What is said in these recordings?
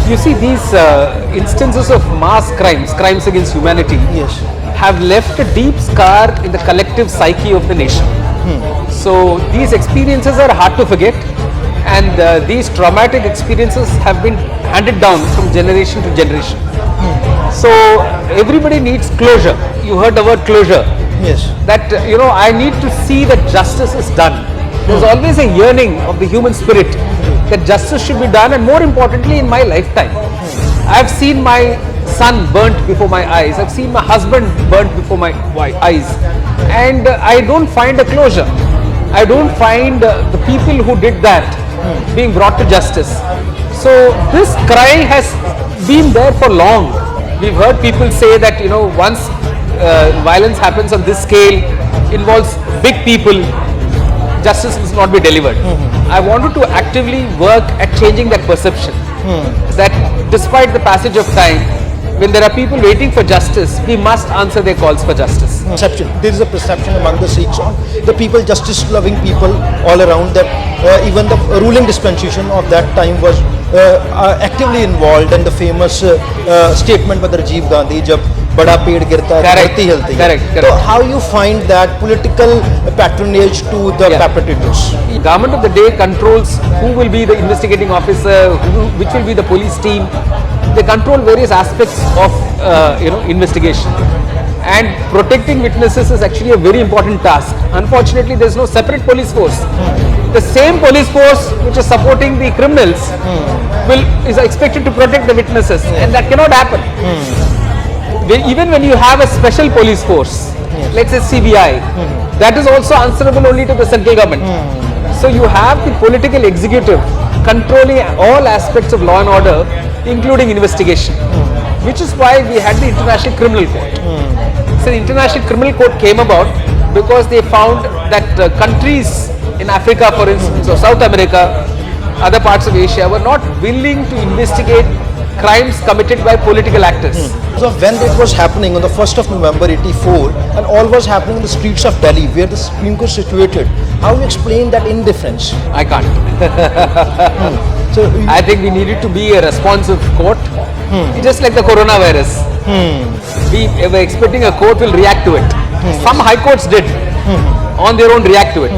You see, these instances of mass crimes against humanity, Yes. have left a deep scar in the collective psyche of the nation. So these experiences are hard to forget, and these traumatic experiences have been handed down from generation to generation. So everybody needs closure. You heard the word closure. Yes. That I need to see that justice is done. There's always a yearning of the human spirit that justice should be done, and more importantly, in my lifetime. I've seen my son burnt before my eyes. I've seen my husband burnt before my eyes, and I don't find a closure. I don't find the people who did that being brought to justice. So this cry has been there for long. We've heard people say that once violence happens on this scale, involves big people, justice will not be delivered. I wanted to actively work at changing that perception. That despite the passage of time, when there are people waiting for justice, we must answer their calls for justice. Perception. There is a perception among the Sikhs, the people, justice-loving people all around, that even the ruling dispensation of that time was actively involved, and the famous statement by Rajiv Gandhi, "Jab bada ped girta hai, dharti hilti hai." Correct. So how you find that political patronage to the perpetrators? Government of the day controls who will be the investigating officer, which will be the police team. They control various aspects of investigation, and protecting witnesses is actually a very important task. Unfortunately, there is no separate police force. The same police force which is supporting the criminals is expected to protect the witnesses, and that cannot happen. Even when you have a special police force, let's say CBI, that is also answerable only to the central government. So you have the political executive controlling all aspects of law and order, including investigation, which is why we had the International Criminal Court. So the International Criminal Court came about because they found that countries in Africa, for instance, or South America, other parts of Asia, were not willing to investigate crimes committed by political actors. So when it was happening on the 1st of November 84, and all was happening in the streets of Delhi, where the Supreme Court is situated, how you explain that indifference? I can't. So I think we needed to be a responsive court, just like the coronavirus. We were expecting a court will react to it. Some high courts did on their own react to it.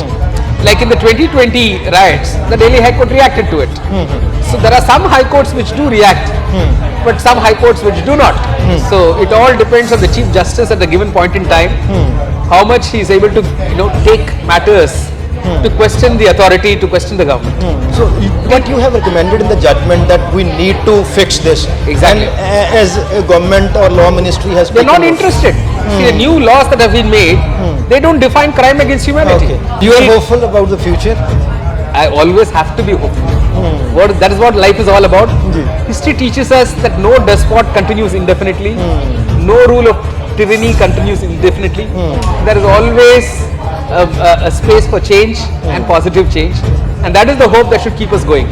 Like in the 2020 riots, the Delhi High Court reacted to it. So there are some high courts which do react, but some high courts which do not. So it all depends on the Chief Justice at a given point in time, how much he is able to take matters to question the authority, to question the government. So what you have recommended in the judgment that we need to fix this. Exactly. And as a government or law ministry has They're not interested. See, the new laws that have been made, they don't define crime against humanity. Okay. You are hopeful about the future? I always have to be hopeful. That is what life is all about. History teaches us that no despot continues indefinitely. No rule of tyranny continues indefinitely. There is always a space for change and positive change, and that is the hope that should keep us going.